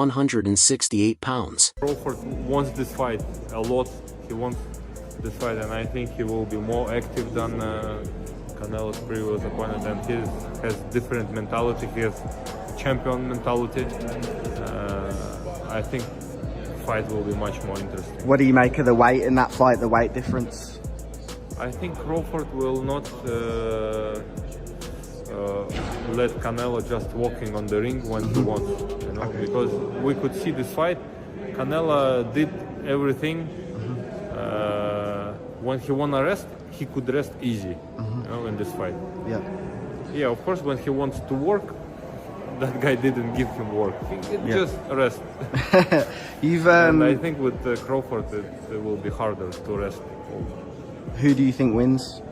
168 pounds. Crawford wants this fight a lot. He wants this fight, and I think he will be more active than Canelo's previous opponent, and he has different mentality. He has champion mentality. I think fight will be much more interesting. What do you make of the weight in that fight, the weight difference? I think Crawford will not let Canelo just walking on the ring when he wants, you know, because we could see this fight. Canelo did everything. When he wanna rest, he could rest easy, you know, in this fight. Yeah, of course, when he wants to work, that guy didn't give him work. He just rest. And I think with Crawford, it will be harder to rest. Who do you think wins?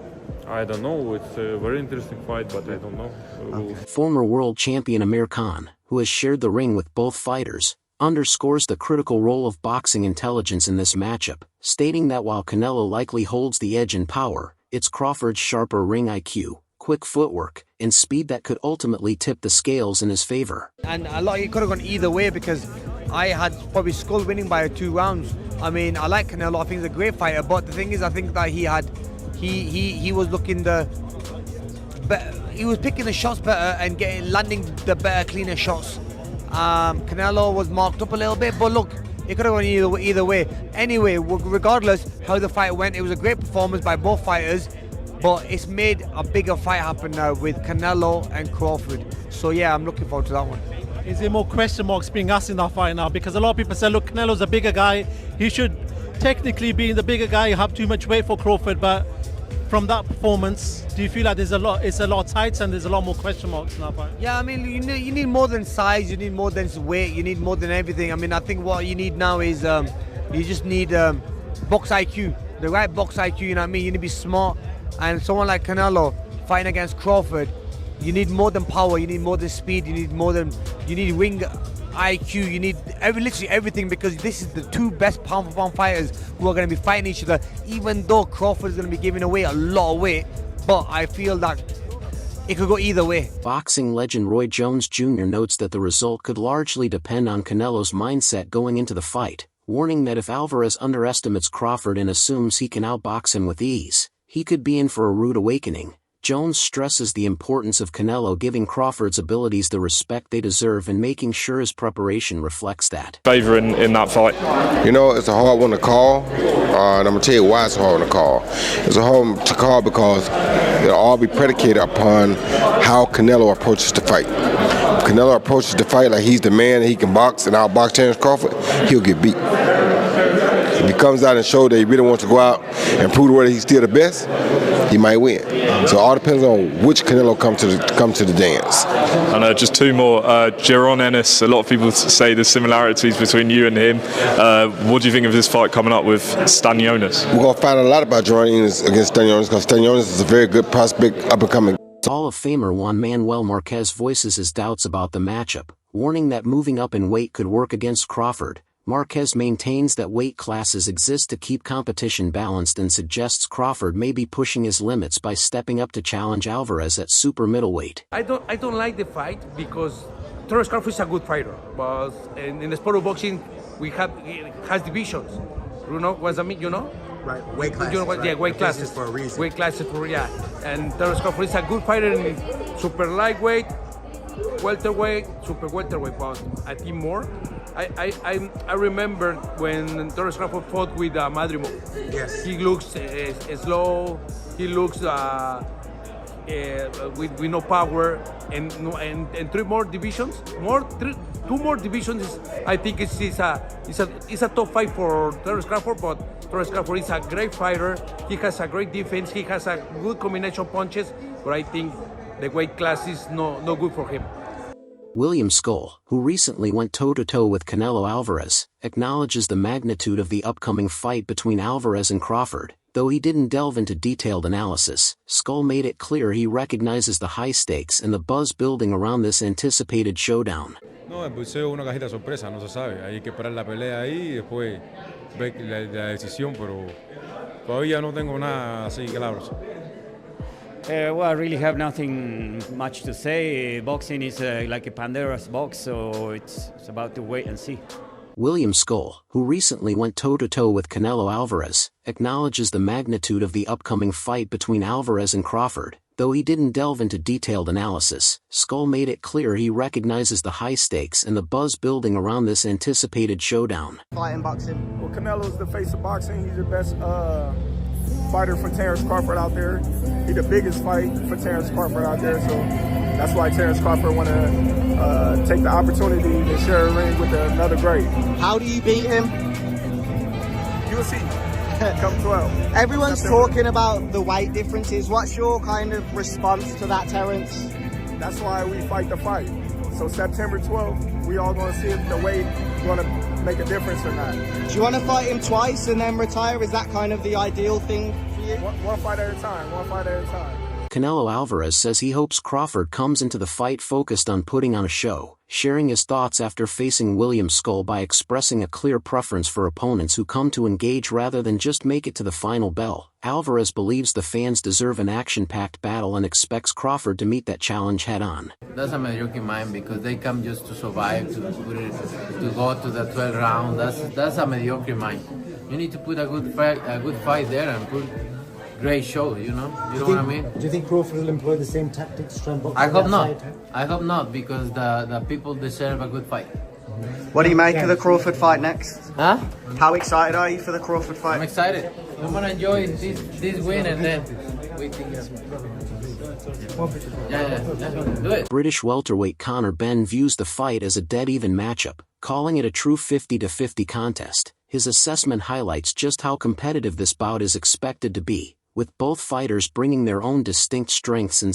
I don't know. It's a very interesting fight, but I don't know. Former world champion Amir Khan, who has shared the ring with both fighters, underscores the critical role of boxing intelligence in this matchup, stating that while Canelo likely holds the edge in power, it's Crawford's sharper ring IQ, quick footwork, and speed that could ultimately tip the scales in his favor. And it could have gone either way, because I had probably Skull winning by 2 rounds. I mean, I like Canelo. I think he's a great fighter, but the thing is, I think that he was looking he was picking the shots better and landing the better, cleaner shots. Canelo was marked up a little bit, but look, it could have gone either way. Anyway, regardless how the fight went, it was a great performance by both fighters, but it's made a bigger fight happen now with Canelo and Crawford. So yeah, I'm looking forward to that one. Is there more question marks being asked in that fight now? Because a lot of people say, look, Canelo's a bigger guy. He should technically, being the bigger guy, have too much weight for Crawford. But from that performance, do you feel like it's a lot tight and there's a lot more question marks in that fight? Yeah, I mean, you need more than size, you need more than weight, you need more than everything. I mean, I think what you need now is you just need box IQ, the right box IQ, you know what I mean? You need to be smart. And someone like Canelo fighting against Crawford, you need more than power, you need more than speed, you need ring IQ, you need literally everything, because this is the 2 best pound for pound fighters who are going to be fighting each other, even though Crawford is going to be giving away a lot of weight, but I feel that it could go either way. Boxing legend Roy Jones Jr. notes that the result could largely depend on Canelo's mindset going into the fight, warning that if Alvarez underestimates Crawford and assumes he can outbox him with ease, he could be in for a rude awakening. Jones stresses the importance of Canelo giving Crawford's abilities the respect they deserve and making sure his preparation reflects that. Favor in that fight? You know, it's a hard one to call, and I'm going to tell you why it's a hard one to call. It's a hard one to call because it'll all be predicated upon how Canelo approaches the fight. If Canelo approaches the fight like he's the man and he can box and outbox Terence Crawford, he'll get beat. If he comes out and shows that he really wants to go out and prove whether he's still the best, he might win. So it all depends on which Canelo come to the dance. And just 2 more. Jaron Ennis, a lot of people say there's similarities between you and him. What do you think of this fight coming up with Stanionis? We're going to find out a lot about Jaron Ennis against Stanionis, because Stanionis is a very good prospect, up-and-coming. Hall of Famer Juan Manuel Marquez voices his doubts about the matchup, warning that moving up in weight could work against Crawford. Marquez maintains that weight classes exist to keep competition balanced and suggests Crawford may be pushing his limits by stepping up to challenge Alvarez at super middleweight. I don't like the fight because Terence Crawford is a good fighter, but in the sport of boxing it has divisions. You know what I mean? You know? Right, weight classes. You know what? Right? Yeah, weight classes for a reason. Weight classes and Terence Crawford is a good fighter in super lightweight, welterweight, super welterweight, but I think more. I remember when Terence Crawford fought with Madrimov. Yes. He looks slow. He looks with no power, and 3 more divisions. 2 more divisions. I think it's a top fight for Terence Crawford. But Terence Crawford is a great fighter. He has a great defense. He has a good combination punches. But I think the weight class is no good for him. William Skull, who recently went toe-to-toe with Canelo Alvarez, acknowledges the magnitude of the upcoming fight between Alvarez and Crawford. Though he didn't delve into detailed analysis, Skull made it clear he recognizes the high stakes and the buzz building around this anticipated showdown. No, el boxeo es una cajita sorpresa, no se sabe. Hay que esperar la pelea ahí y después ver la decisión, pero todavía no tengo nada así claro. Well, I really have nothing much to say. Boxing is like a Pandora's box, so it's about to wait and see. William Skull, who recently went toe-to-toe with Canelo Alvarez, acknowledges the magnitude of the upcoming fight between Alvarez and Crawford. Though he didn't delve into detailed analysis, Skull made it clear he recognizes the high stakes and the buzz building around this anticipated showdown. Fighting boxing. Well, Canelo's the face of boxing. He's the best fighter for Terence Crawford out there. He's the biggest fight for Terence Crawford out there, so that's why Terence Crawford want to take the opportunity to share a ring with another great. How do you beat him? You'll see. Come 12. Everyone's talking about the weight differences. What's your kind of response to that, Terence? That's why we fight the fight. So September 12th, we all going to see if the weight going to make a difference or not. Do you want to fight him twice and then retire? Is that kind of the ideal thing for you? One fight at a time. One fight at a time. Canelo Alvarez says he hopes Crawford comes into the fight focused on putting on a show, sharing his thoughts after facing William Skull by expressing a clear preference for opponents who come to engage rather than just make it to the final bell. Alvarez believes the fans deserve an action-packed battle and expects Crawford to meet that challenge head-on. That's a mediocre mind because they come just to survive, to go to the 12th round. That's a mediocre mind. You need to put a good fight there and put great show, you know what I mean? Do you think Crawford will employ the same tactics to try and box? I hope not. I hope not, because the people deserve a good fight. What do you make of the Crawford fight next? Huh? How excited are you for the Crawford fight? I'm excited. I'm gonna enjoy this win and then we think do it. British welterweight Conor Benn views the fight as a dead-even matchup, calling it a true 50-50 contest. His assessment highlights just how competitive this bout is expected to be, with both fighters bringing their own distinct strengths and